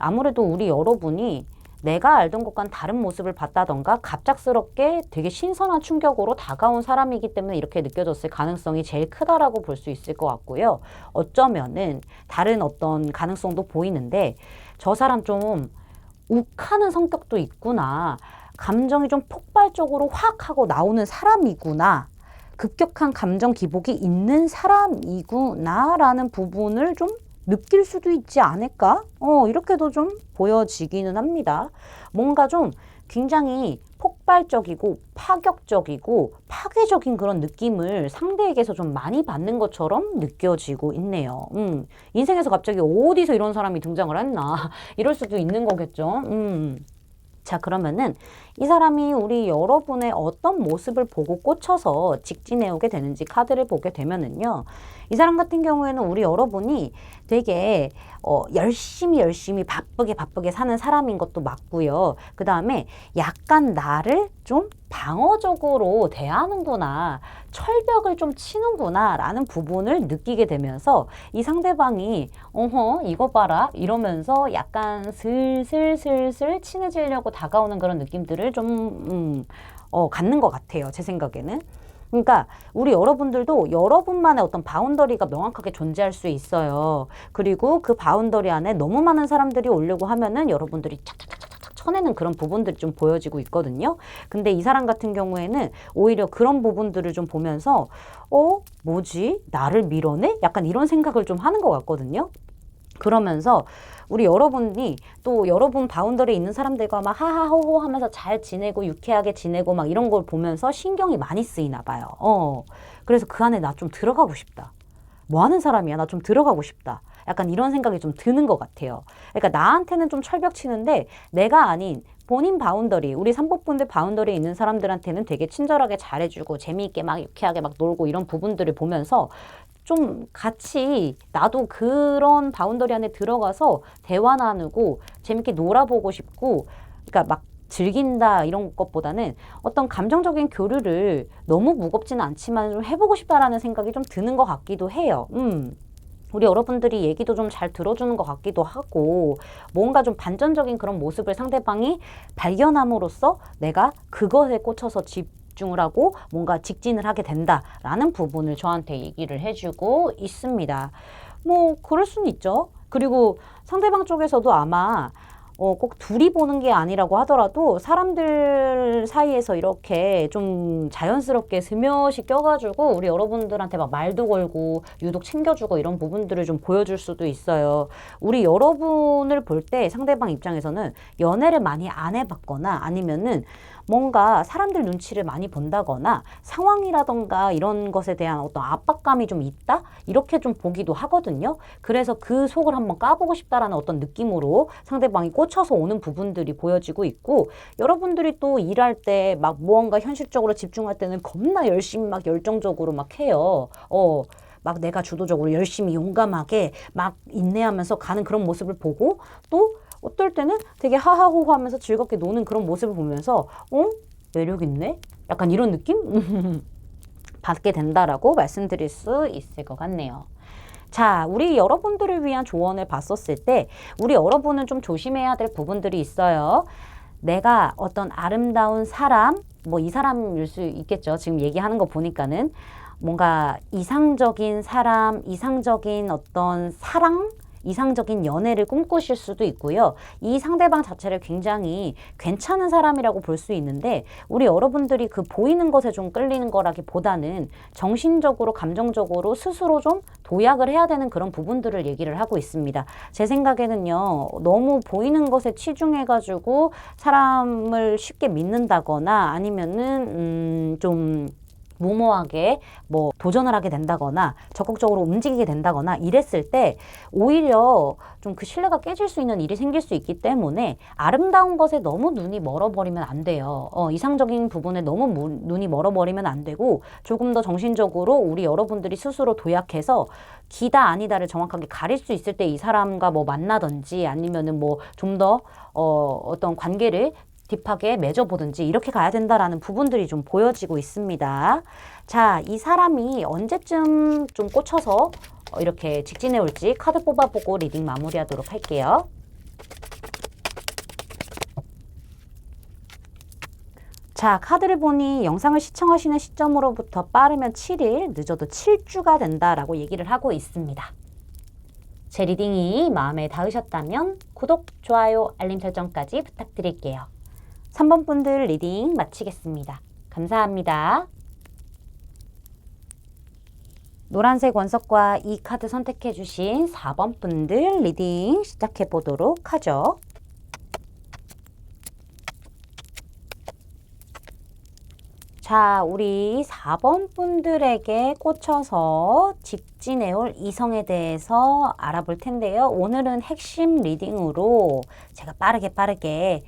아무래도 우리 여러분이 내가 알던 것과는 다른 모습을 봤다던가 갑작스럽게 되게 신선한 충격으로 다가온 사람이기 때문에 이렇게 느껴졌을 가능성이 제일 크다라고 볼 수 있을 것 같고요. 어쩌면은 다른 어떤 가능성도 보이는데 저 사람 좀 욱하는 성격도 있구나. 감정이 좀 폭발적으로 확 하고 나오는 사람이구나. 급격한 감정 기복이 있는 사람이구나라는 부분을 좀 느낄 수도 있지 않을까? 이렇게도 좀 보여지기는 합니다. 뭔가 좀 굉장히 폭발적이고 파격적이고 파괴적인 그런 느낌을 상대에게서 좀 많이 받는 것처럼 느껴지고 있네요. 인생에서 갑자기 어디서 이런 사람이 등장을 했나? 이럴 수도 있는 거겠죠. 자, 그러면은 이 사람이 우리 여러분의 어떤 모습을 보고 꽂혀서 직진해오게 되는지 카드를 보게 되면은요. 이 사람 같은 경우에는 우리 여러분이 되게 열심히 바쁘게 사는 사람인 것도 맞고요. 그 다음에 약간 나를 좀 방어적으로 대하는구나, 철벽을 좀 치는구나 라는 부분을 느끼게 되면서 이 상대방이 이거 봐라 이러면서 약간 슬슬 친해지려고 다가오는 그런 느낌들을 좀 갖는 것 같아요. 제 생각에는. 그러니까 우리 여러분들도 여러분만의 어떤 바운더리가 명확하게 존재할 수 있어요. 그리고 그 바운더리 안에 너무 많은 사람들이 오려고 하면은 여러분들이 착착착착착 쳐내는 그런 부분들이 좀 보여지고 있거든요. 근데 이 사람 같은 경우에는 오히려 그런 부분들을 좀 보면서 뭐지? 나를 밀어내? 약간 이런 생각을 좀 하는 것 같거든요. 그러면서 우리 여러분이 또 여러분 바운더리에 있는 사람들과 막 하하호호 하면서 잘 지내고 유쾌하게 지내고 막 이런 걸 보면서 신경이 많이 쓰이나 봐요. 그래서 그 안에 나 좀 들어가고 싶다. 뭐 하는 사람이야? 나 좀 들어가고 싶다. 약간 이런 생각이 좀 드는 것 같아요. 그러니까 나한테는 좀 철벽 치는데 내가 아닌 본인 바운더리, 우리 삼법분들 바운더리에 있는 사람들한테는 되게 친절하게 잘해주고 재미있게 막 유쾌하게 막 놀고 이런 부분들을 보면서 좀 같이 나도 그런 바운더리 안에 들어가서 대화 나누고 재밌게 놀아보고 싶고, 그러니까 막 즐긴다 이런 것보다는 어떤 감정적인 교류를 너무 무겁지는 않지만 좀 해보고 싶다라는 생각이 좀 드는 것 같기도 해요. 우리 여러분들이 얘기도 좀 잘 들어주는 것 같기도 하고 뭔가 좀 반전적인 그런 모습을 상대방이 발견함으로써 내가 그것에 꽂혀서 집중을 하고 뭔가 직진을 하게 된다라는 부분을 저한테 얘기를 해주고 있습니다. 뭐 그럴 수는 있죠. 그리고 상대방 쪽에서도 아마 꼭 둘이 보는 게 아니라고 하더라도 사람들 사이에서 이렇게 좀 자연스럽게 스며시 껴가지고 우리 여러분들한테 막 말도 걸고 유독 챙겨주고 이런 부분들을 좀 보여줄 수도 있어요. 우리 여러분을 볼 때 상대방 입장에서는 연애를 많이 안 해봤거나 아니면은 뭔가 사람들 눈치를 많이 본다거나 상황이라던가 이런 것에 대한 어떤 압박감이 좀 있다? 이렇게 좀 보기도 하거든요. 그래서 그 속을 한번 까보고 싶다라는 어떤 느낌으로 상대방이 꽂혀서 오는 부분들이 보여지고 있고, 여러분들이 또 일할 때 막 무언가 현실적으로 집중할 때는 겁나 열심히 막 열정적으로 막 해요. 막 내가 주도적으로 열심히 용감하게 막 인내하면서 가는 그런 모습을 보고, 또 어떨 때는 되게 하하호호 하면서 즐겁게 노는 그런 모습을 보면서 매력 있네? 약간 이런 느낌? 받게 된다라고 말씀드릴 수 있을 것 같네요. 자, 우리 여러분들을 위한 조언을 봤었을 때 우리 여러분은 좀 조심해야 될 부분들이 있어요. 내가 어떤 아름다운 사람, 뭐 이 사람일 수 있겠죠. 지금 얘기하는 거 보니까는 뭔가 이상적인 사람, 이상적인 어떤 사랑, 이상적인 연애를 꿈꾸실 수도 있고요. 이 상대방 자체를 굉장히 괜찮은 사람이라고 볼 수 있는데 우리 여러분들이 그 보이는 것에 좀 끌리는 거라기보다는 정신적으로 감정적으로 스스로 좀 도약을 해야 되는 그런 부분들을 얘기를 하고 있습니다. 제 생각에는요. 너무 보이는 것에 치중해가지고 사람을 쉽게 믿는다거나 아니면은 좀 무모하게 뭐 도전을 하게 된다거나 적극적으로 움직이게 된다거나 이랬을 때 오히려 좀 그 신뢰가 깨질 수 있는 일이 생길 수 있기 때문에 아름다운 것에 너무 눈이 멀어버리면 안 돼요. 이상적인 부분에 너무 눈이 멀어버리면 안 되고 조금 더 정신적으로 우리 여러분들이 스스로 도약해서 기다 아니다를 정확하게 가릴 수 있을 때 이 사람과 뭐 만나든지 아니면은 뭐 좀 더 어떤 관계를 딥하게 맺어보든지 이렇게 가야 된다라는 부분들이 좀 보여지고 있습니다. 자, 이 사람이 언제쯤 좀 꽂혀서 이렇게 직진해 올지 카드 뽑아보고 리딩 마무리하도록 할게요. 자, 카드를 보니 영상을 시청하시는 시점으로부터 빠르면 7일, 늦어도 7주가 된다라고 얘기를 하고 있습니다. 제 리딩이 마음에 닿으셨다면 구독, 좋아요, 알림 설정까지 부탁드릴게요. 3번 분들 리딩 마치겠습니다. 감사합니다. 노란색 원석과 이 카드 선택해 주신 4번 분들 리딩 시작해 보도록 하죠. 자, 우리 4번 분들에게 꽂혀서 직진해올 이성에 대해서 알아볼 텐데요. 오늘은 핵심 리딩으로 제가 빠르게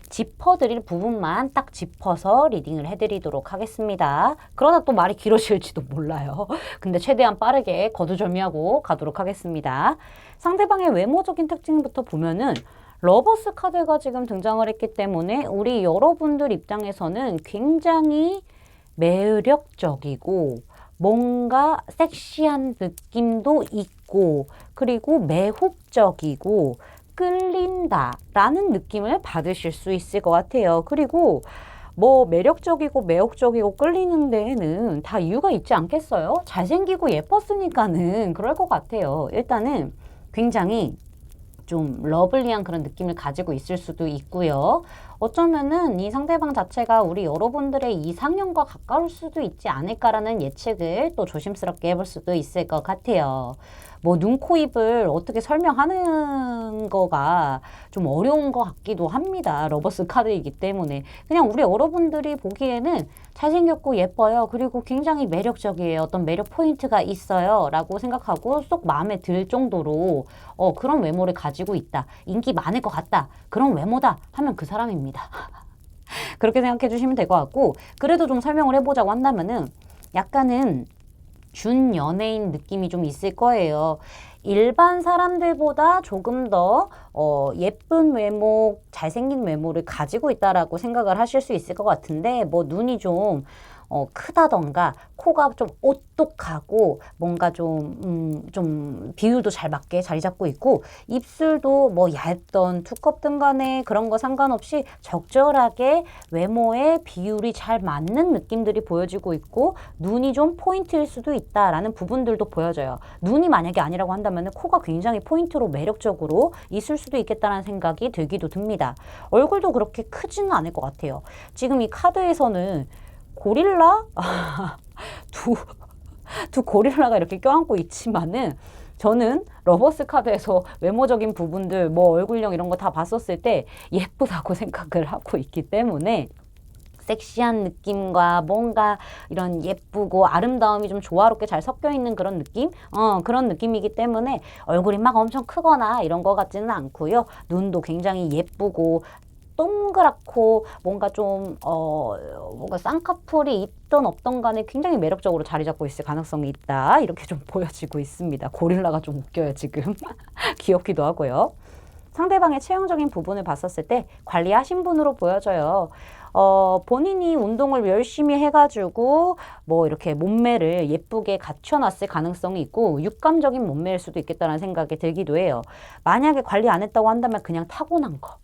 짚어드릴 부분만 딱 짚어서 리딩을 해드리도록 하겠습니다. 그러다 또 말이 길어질지도 몰라요. 근데 최대한 빠르게 거두절미하고 가도록 하겠습니다. 상대방의 외모적인 특징부터 보면은 러버스 카드가 지금 등장을 했기 때문에 우리 여러분들 입장에서는 굉장히 매력적이고 뭔가 섹시한 느낌도 있고 그리고 매혹적이고 끌린다라는 느낌을 받으실 수 있을 것 같아요. 그리고 뭐 매력적이고 매혹적이고 끌리는 데에는 다 이유가 있지 않겠어요? 잘생기고 예뻤으니까는 그럴 것 같아요. 일단은 굉장히 좀 러블리한 그런 느낌을 가지고 있을 수도 있고요. 어쩌면은 이 상대방 자체가 우리 여러분들의 이상형과 가까울 수도 있지 않을까라는 예측을 또 조심스럽게 해볼 수도 있을 것 같아요. 뭐 눈, 코, 입을 어떻게 설명하는 거가 좀 어려운 것 같기도 합니다. 러버스 카드이기 때문에. 그냥 우리 여러분들이 보기에는 잘생겼고 예뻐요. 그리고 굉장히 매력적이에요. 어떤 매력 포인트가 있어요. 라고 생각하고 쏙 마음에 들 정도로 그런 외모를 가지고 있다. 인기 많을 것 같다. 그런 외모다 하면 그 사람입니다. 그렇게 생각해 주시면 될 것 같고 그래도 좀 설명을 해보자고 한다면은 약간은 준 연예인 느낌이 좀 있을 거예요. 일반 사람들보다 조금 더 예쁜 외모, 잘생긴 외모를 가지고 있다라고 생각을 하실 수 있을 것 같은데 뭐 눈이 좀 크다던가 코가 좀 오똑하고 뭔가 좀 비율도 잘 맞게 자리 잡고 있고 입술도 뭐 얇던 두껍든 간에 그런 거 상관없이 적절하게 외모의 비율이 잘 맞는 느낌들이 보여지고 있고 눈이 좀 포인트일 수도 있다라는 부분들도 보여져요. 눈이 만약에 아니라고 한다면 코가 굉장히 포인트로 매력적으로 있을 수도 있겠다는 생각이 들기도 듭니다. 얼굴도 그렇게 크지는 않을 것 같아요. 지금 이 카드에서는 고릴라? 두 고릴라가 이렇게 껴안고 있지만은 저는 러버스 카드에서 외모적인 부분들 뭐 얼굴형 이런 거 다 봤었을 때 예쁘다고 생각을 하고 있기 때문에 섹시한 느낌과 뭔가 이런 예쁘고 아름다움이 좀 조화롭게 잘 섞여 있는 그런 느낌? 그런 느낌이기 때문에 얼굴이 막 엄청 크거나 이런 거 같지는 않고요. 눈도 굉장히 예쁘고 동그랗고 뭔가 좀 뭔가 쌍꺼풀이 있던 없던 간에 굉장히 매력적으로 자리 잡고 있을 가능성이 있다. 이렇게 좀 보여지고 있습니다. 고릴라가 좀 웃겨요, 지금. 귀엽기도 하고요. 상대방의 체형적인 부분을 봤었을 때 관리하신 분으로 보여져요. 본인이 운동을 열심히 해가지고 뭐 이렇게 몸매를 예쁘게 갖춰놨을 가능성이 있고 육감적인 몸매일 수도 있겠다는 생각이 들기도 해요. 만약에 관리 안 했다고 한다면 그냥 타고난 거.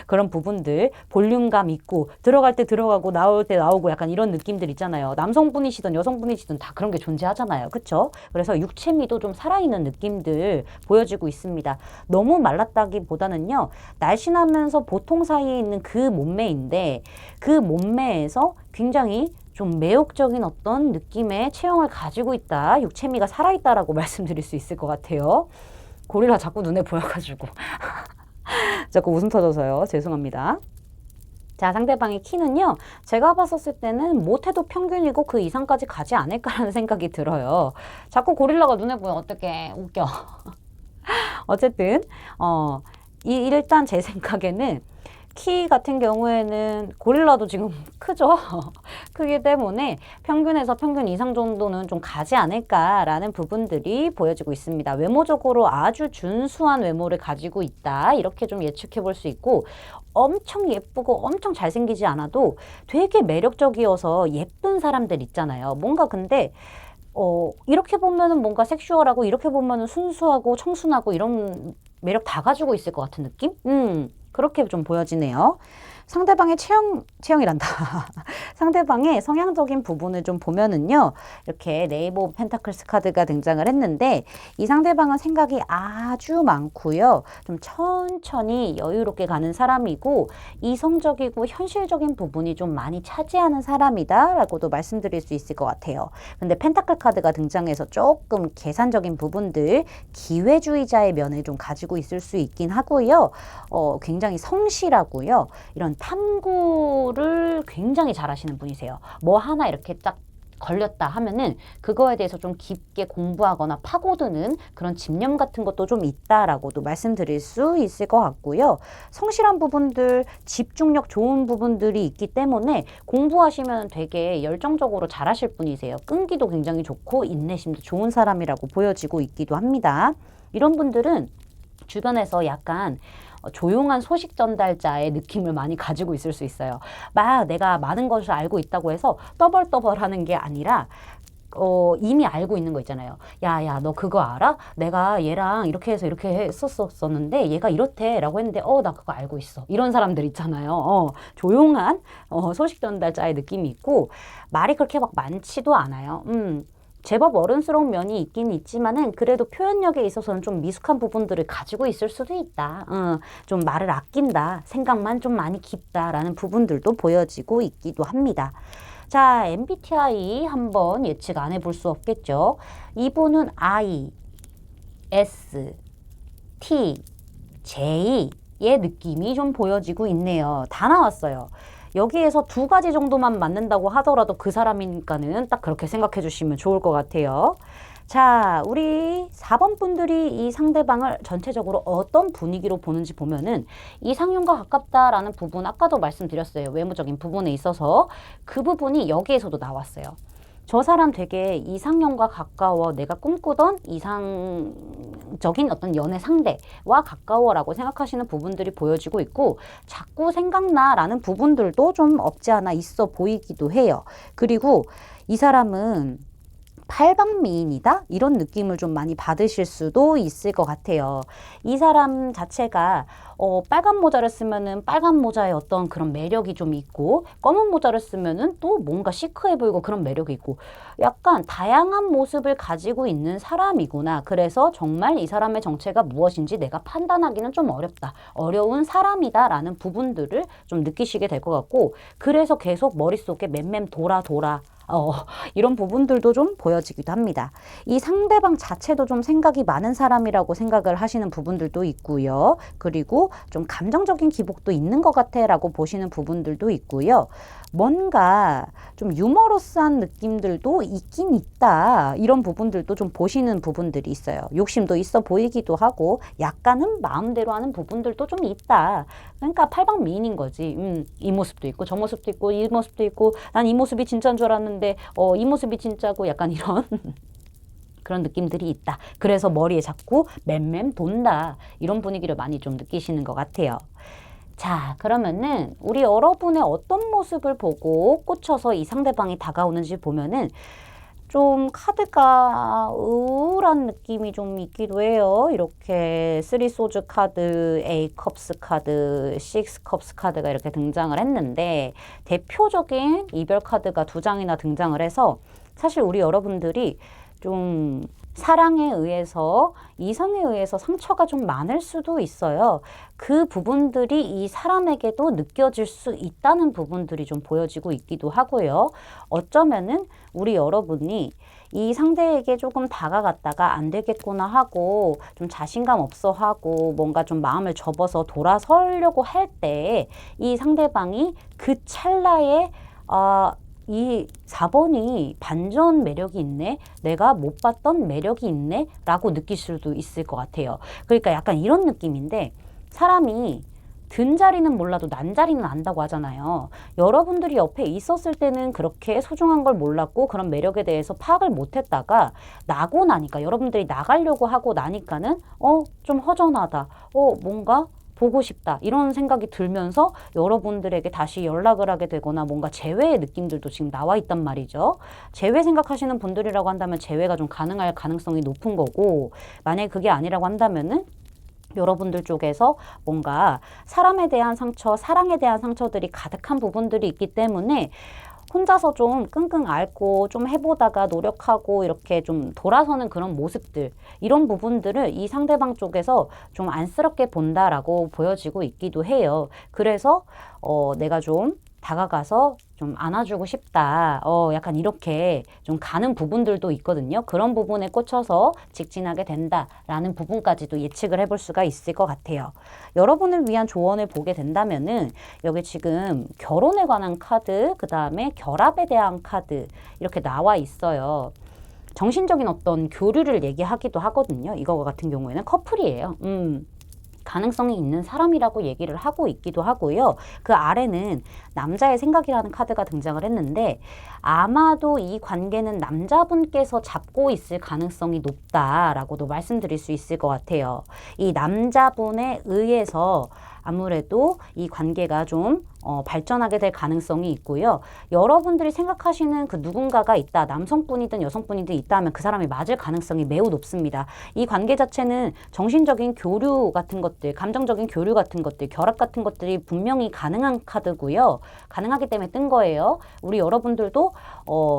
그런 부분들 볼륨감 있고 들어갈 때 들어가고 나올 때 나오고 약간 이런 느낌들 있잖아요. 남성분이시든 여성분이시든 다 그런 게 존재하잖아요. 그쵸? 그래서 육체미도 좀 살아있는 느낌들 보여지고 있습니다. 너무 말랐다기보다는요. 날씬하면서 보통 사이에 있는 그 몸매인데 그 몸매에서 굉장히 좀 매혹적인 어떤 느낌의 체형을 가지고 있다. 육체미가 살아있다라고 말씀드릴 수 있을 것 같아요. 고릴라 자꾸 눈에 보여가지고 자꾸 웃음 터져서요. 죄송합니다. 자, 상대방의 키는요. 제가 봤었을 때는 못해도 평균이고 그 이상까지 가지 않을까라는 생각이 들어요. 자꾸 고릴라가 눈에 보여. 어떡해. 웃겨. 어쨌든 일단 제 생각에는 키 같은 경우에는 고릴라도 지금 크죠? 크기 때문에 평균에서 평균 이상 정도는 좀 가지 않을까라는 부분들이 보여지고 있습니다. 외모적으로 아주 준수한 외모를 가지고 있다. 이렇게 좀 예측해 볼 수 있고 엄청 예쁘고 엄청 잘생기지 않아도 되게 매력적이어서 예쁜 사람들 있잖아요. 뭔가 근데 이렇게 보면은 뭔가 섹슈얼하고 이렇게 보면은 순수하고 청순하고 이런 매력 다 가지고 있을 것 같은 느낌? 그렇게 좀 보여지네요. 상대방의 체형이란다. 상대방의 성향적인 부분을 좀 보면은요. 이렇게 네이버 오브 펜타클스 카드가 등장을 했는데 이 상대방은 생각이 아주 많고요. 좀 천천히 여유롭게 가는 사람이고 이성적이고 현실적인 부분이 좀 많이 차지하는 사람이다 라고도 말씀드릴 수 있을 것 같아요. 근데 펜타클 카드가 등장해서 조금 계산적인 부분들, 기회주의자의 면을 좀 가지고 있을 수 있긴 하고요. 굉장히 성실하고요. 이런 탐구를 굉장히 잘하시는 분이세요. 뭐 하나 이렇게 딱 걸렸다 하면은 그거에 대해서 좀 깊게 공부하거나 파고드는 그런 집념 같은 것도 좀 있다라고도 말씀드릴 수 있을 것 같고요. 성실한 부분들, 집중력 좋은 부분들이 있기 때문에 공부하시면 되게 열정적으로 잘하실 분이세요. 끈기도 굉장히 좋고 인내심도 좋은 사람이라고 보여지고 있기도 합니다. 이런 분들은 주변에서 약간 조용한 소식 전달자의 느낌을 많이 가지고 있을 수 있어요. 막 내가 많은 것을 알고 있다고 해서 떠벌떠벌하는 게 아니라 이미 알고 있는 거 있잖아요. 야, 너 그거 알아? 내가 얘랑 이렇게 해서 이렇게 했었었는데 얘가 이렇대 라고 했는데 나 그거 알고 있어. 이런 사람들 있잖아요. 조용한 소식 전달자의 느낌이 있고 말이 그렇게 막 많지도 않아요. 제법 어른스러운 면이 있긴 있지만은 그래도 표현력에 있어서는 좀 미숙한 부분들을 가지고 있을 수도 있다. 좀 말을 아낀다. 생각만 좀 많이 깊다라는 부분들도 보여지고 있기도 합니다. 자, MBTI 한번 예측 안 해볼 수 없겠죠. 이분은 I, S, T, J의 느낌이 좀 보여지고 있네요. 다 나왔어요. 여기에서 두 가지 정도만 맞는다고 하더라도 그 사람이니까는 딱 그렇게 생각해 주시면 좋을 것 같아요. 자, 우리 4번 분들이 이 상대방을 전체적으로 어떤 분위기로 보는지 보면은 이상형과 가깝다라는 부분 아까도 말씀드렸어요. 외모적인 부분에 있어서 그 부분이 여기에서도 나왔어요. 저 사람 되게 이상형과 가까워. 내가 꿈꾸던 이상적인 어떤 연애 상대와 가까워라고 생각하시는 부분들이 보여지고 있고 자꾸 생각나라는 부분들도 좀 없지 않아 있어 보이기도 해요. 그리고 이 사람은 팔방미인이다? 이런 느낌을 좀 많이 받으실 수도 있을 것 같아요. 이 사람 자체가 빨간 모자를 쓰면은 빨간 모자의 어떤 그런 매력이 좀 있고 검은 모자를 쓰면은 또 뭔가 시크해 보이고 그런 매력이 있고 약간 다양한 모습을 가지고 있는 사람이구나. 그래서 정말 이 사람의 정체가 무엇인지 내가 판단하기는 좀 어렵다. 어려운 사람이다라는 부분들을 좀 느끼시게 될 것 같고 그래서 계속 머릿속에 맴맴 돌아 이런 부분들도 좀 보여지기도 합니다. 이 상대방 자체도 좀 생각이 많은 사람이라고 생각을 하시는 부분들도 있고요. 그리고 좀 감정적인 기복도 있는 것 같아 라고 보시는 부분들도 있고요. 뭔가 좀 유머러스한 느낌들도 있긴 있다. 이런 부분들도 좀 보시는 부분들이 있어요. 욕심도 있어 보이기도 하고 약간은 마음대로 하는 부분들도 좀 있다. 그러니까 팔방미인인 거지. 이 모습도 있고 저 모습도 있고 이 모습도 있고 난 이 모습이 진짜인 줄 알았는데 이 모습이 진짜고 약간 이런 그런 느낌들이 있다. 그래서 머리에 자꾸 맴맴 돈다. 이런 분위기를 많이 좀 느끼시는 것 같아요. 자, 그러면은 우리 여러분의 어떤 모습을 보고 꽂혀서 이 상대방이 다가오는지 보면은 좀 카드가 우울한 느낌이 좀 있기도 해요. 이렇게 3 소즈 카드, 8 컵스 카드, 6 컵스 카드가 이렇게 등장을 했는데 대표적인 이별 카드가 2장이나 등장을 해서 사실 우리 여러분들이 좀 사랑에 의해서 이성에 의해서 상처가 좀 많을 수도 있어요. 그 부분들이 이 사람에게도 느껴질 수 있다는 부분들이 좀 보여지고 있기도 하고요. 어쩌면은 우리 여러분이 이 상대에게 조금 다가갔다가 안 되겠구나 하고 좀 자신감 없어 하고 뭔가 좀 마음을 접어서 돌아서려고 할 때 이 상대방이 그 찰나에 이 4번이 반전 매력이 있네? 내가 못 봤던 매력이 있네? 라고 느낄 수도 있을 것 같아요. 그러니까 약간 이런 느낌인데 사람이 든 자리는 몰라도 난 자리는 안다고 하잖아요. 여러분들이 옆에 있었을 때는 그렇게 소중한 걸 몰랐고 그런 매력에 대해서 파악을 못했다가 나고 나니까 여러분들이 나가려고 하고 나니까는 좀 허전하다. 뭔가 보고 싶다 이런 생각이 들면서 여러분들에게 다시 연락을 하게 되거나 뭔가 재회의 느낌들도 지금 나와 있단 말이죠. 재회 생각하시는 분들이라고 한다면 재회가 좀 가능할 가능성이 높은 거고 만약에 그게 아니라고 한다면은 여러분들 쪽에서 뭔가 사람에 대한 상처, 사랑에 대한 상처들이 가득한 부분들이 있기 때문에 혼자서 좀 끙끙 앓고 좀 해보다가 노력하고 이렇게 좀 돌아서는 그런 모습들, 이런 부분들을 이 상대방 쪽에서 좀 안쓰럽게 본다라고 보여지고 있기도 해요. 그래서 내가 좀 다가가서 좀 안아주고 싶다. 약간 이렇게 좀 가는 부분들도 있거든요. 그런 부분에 꽂혀서 직진하게 된다라는 부분까지도 예측을 해볼 수가 있을 것 같아요. 여러분을 위한 조언을 보게 된다면은 여기 지금 결혼에 관한 카드, 그 다음에 결합에 대한 카드 이렇게 나와 있어요. 정신적인 어떤 교류를 얘기하기도 하거든요. 이거 같은 경우에는 커플이에요. 가능성이 있는 사람이라고 얘기를 하고 있기도 하고요. 그 아래는 남자의 생각이라는 카드가 등장을 했는데 아마도 이 관계는 남자분께서 잡고 있을 가능성이 높다라고도 말씀드릴 수 있을 것 같아요. 이 남자분에 의해서 아무래도 이 관계가 좀 발전하게 될 가능성이 있고요. 여러분들이 생각하시는 그 누군가가 있다. 남성분이든 여성분이든 있다 하면 그 사람이 맞을 가능성이 매우 높습니다. 이 관계 자체는 정신적인 교류 같은 것들, 감정적인 교류 같은 것들, 결합 같은 것들이 분명히 가능한 카드고요. 가능하기 때문에 뜬 거예요. 우리 여러분들도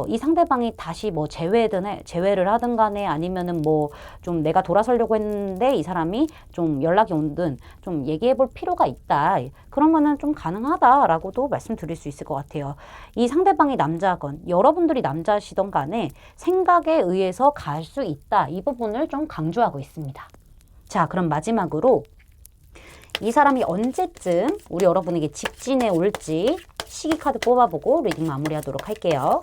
이 상대방이 다시 뭐 재회를 하든 간에 아니면은 뭐 좀 내가 돌아서려고 했는데 이 사람이 좀 연락이 오든 좀 얘기해 볼 필요가 있다. 그러면은 좀 가능하다라고도 말씀드릴 수 있을 것 같아요. 이 상대방이 남자건 여러분들이 남자시던 간에 생각에 의해서 갈 수 있다. 이 부분을 좀 강조하고 있습니다. 자, 그럼 마지막으로 이 사람이 언제쯤 우리 여러분에게 직진해 올지 시기 카드 뽑아보고 리딩 마무리하도록 할게요.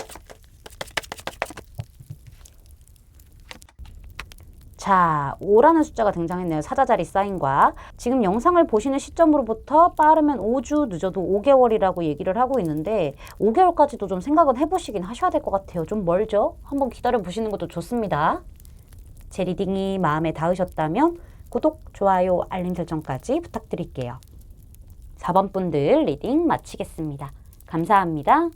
자, 5라는 숫자가 등장했네요. 사자자리 사인과. 지금 영상을 보시는 시점으로부터 빠르면 5주, 늦어도 5개월이라고 얘기를 하고 있는데 5개월까지도 좀 생각은 해보시긴 하셔야 될 것 같아요. 좀 멀죠? 한번 기다려 보시는 것도 좋습니다. 제 리딩이 마음에 닿으셨다면 구독, 좋아요, 알림 설정까지 부탁드릴게요. 4번 분들 리딩 마치겠습니다. 감사합니다.